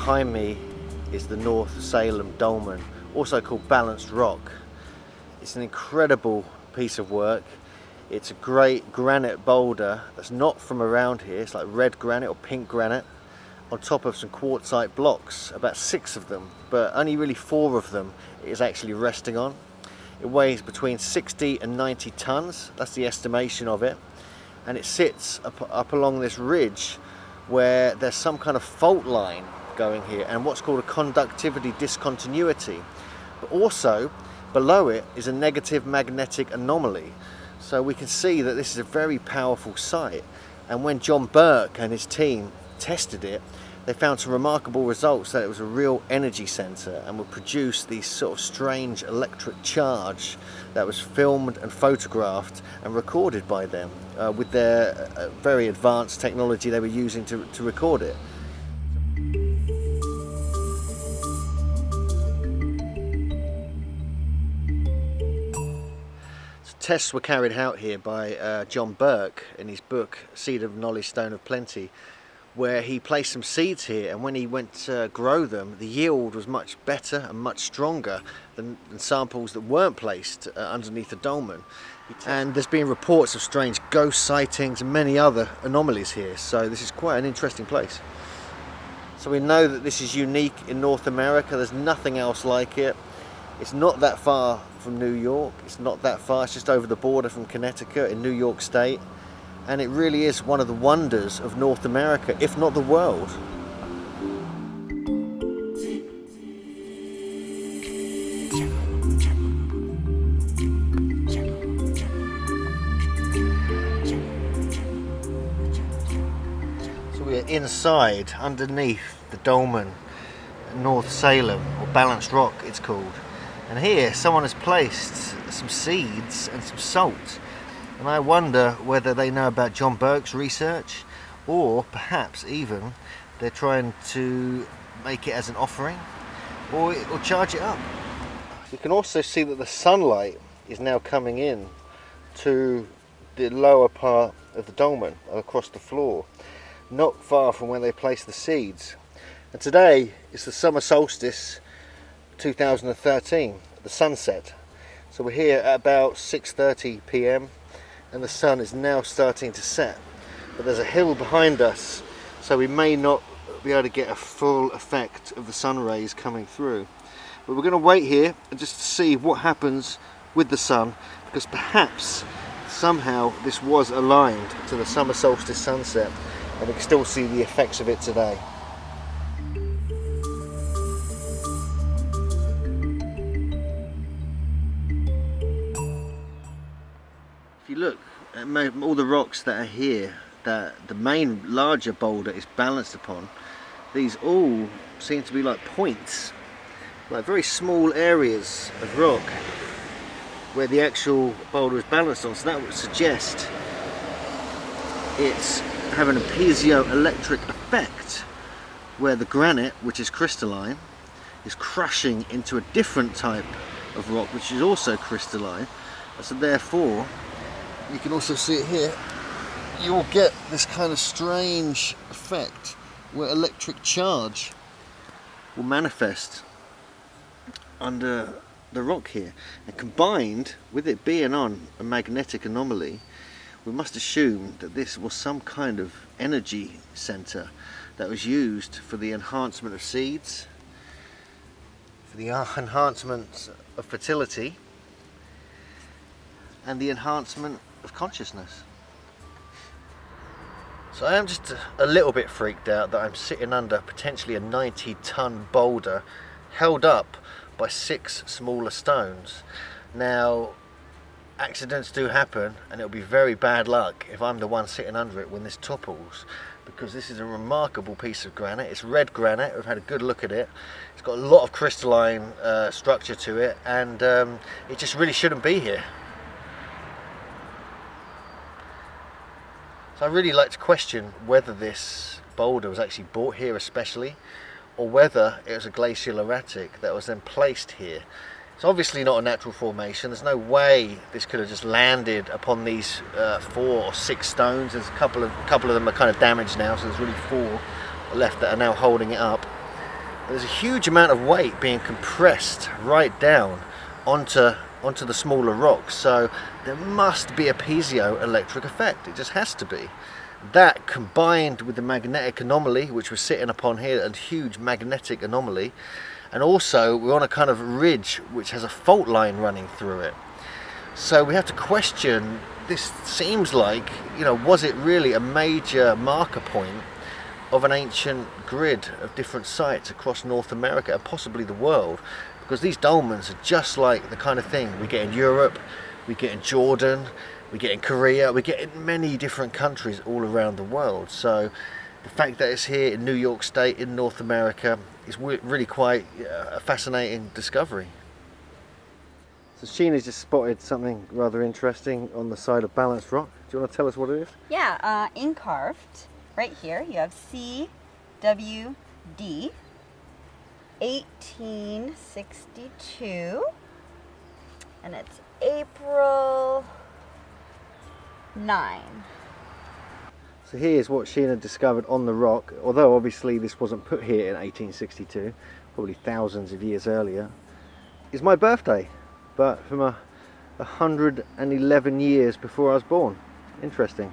behind me is the North Salem Dolmen, also called Balanced Rock. It's an incredible piece of work. It's a great granite boulder that's not from around here. It's like red granite or pink granite on top of some quartzite blocks, about 6 of them, but only really 4 of them it is actually resting on. It weighs between 60 and 90 tons, that's the estimation of it, and it sits up along this ridge where there's some kind of fault line going here and what's called a conductivity discontinuity. But also below it is a negative magnetic anomaly. So we can see that this is a very powerful site, and when John Burke and his team tested it, they found some remarkable results, that it was a real energy center and would produce these sort of strange electric charge that was filmed and photographed and recorded by them with their very advanced technology they were using to record it. Tests were carried out here by John Burke in his book Seed of Knowledge, Stone of Plenty, where he placed some seeds here, and when he went to grow them, the yield was much better and much stronger than samples that weren't placed underneath the dolmen. And there's been reports of strange ghost sightings and many other anomalies here, so this is quite an interesting place. So we know that this is unique in North America. There's nothing else like it. It's not that far from New York, it's not that far, it's just over the border from Connecticut in New York State, and it really is one of the wonders of North America, if not the world. So we're inside, underneath the Dolmen, North Salem, or Balanced Rock it's called. And here someone has placed some seeds and some salt. And I wonder whether they know about John Burke's research, or perhaps even they're trying to make it as an offering or charge it up. You can also see that the sunlight is now coming in to the lower part of the dolmen across the floor, not far from where they placed the seeds. And today is the summer solstice 2013, the sunset. So we're here at about 6:30 p.m. and the sun is now starting to set. But there's a hill behind us, so we may not be able to get a full effect of the sun rays coming through. But we're going to wait here and just see what happens with the sun, because perhaps somehow this was aligned to the summer solstice sunset and we can still see the effects of it today. If you look at all the rocks that are here, that the main larger boulder is balanced upon, these all seem to be like points, like very small areas of rock where the actual boulder is balanced on. So that would suggest it's having a piezoelectric effect, where the granite, which is crystalline, is crushing into a different type of rock which is also crystalline. So therefore, you can also see it here, you will get this kind of strange effect where electric charge will manifest under the rock here, and combined with it being on a magnetic anomaly, we must assume that this was some kind of energy center that was used for the enhancement of seeds, for the enhancement of fertility, and the enhancement of consciousness. So I am just a little bit freaked out that I'm sitting under potentially a 90-ton boulder held up by 6 smaller stones. Now, accidents do happen, and it'll be very bad luck if I'm the one sitting under it when this topples, because this is a remarkable piece of granite. It's red granite. We've had a good look at it. It's got a lot of crystalline structure to it, and it just really shouldn't be here. So I really like to question whether this boulder was actually brought here especially, or whether it was a glacial erratic that was then placed here. It's obviously not a natural formation. There's no way this could have just landed upon these 4 or 6 stones. There's a couple of them are kind of damaged now, so there's really 4 left that are now holding it up. There's a huge amount of weight being compressed right down onto the smaller rocks, so there must be a piezoelectric effect. It just has to be. That combined with the magnetic anomaly which we're sitting upon here, a huge magnetic anomaly, and also we're on a kind of ridge which has a fault line running through it. So we have to question, this seems like, you know, was it really a major marker point of an ancient grid of different sites across North America and possibly the world? Because these dolmens are just like the kind of thing we get in Europe, we get in Jordan, we get in Korea, we get in many different countries all around the world. So the fact that it's here in New York State in North America is really quite a fascinating discovery. So Sheena's just spotted something rather interesting on the side of Balanced Rock. Do you want to tell us what it is? Yeah, incarved right here you have CWD 1862, and it's April 9. So here's what Sheena discovered on the rock, although obviously this wasn't put here in 1862, probably thousands of years earlier. It's my birthday, but from 111 years before I was born. Interesting.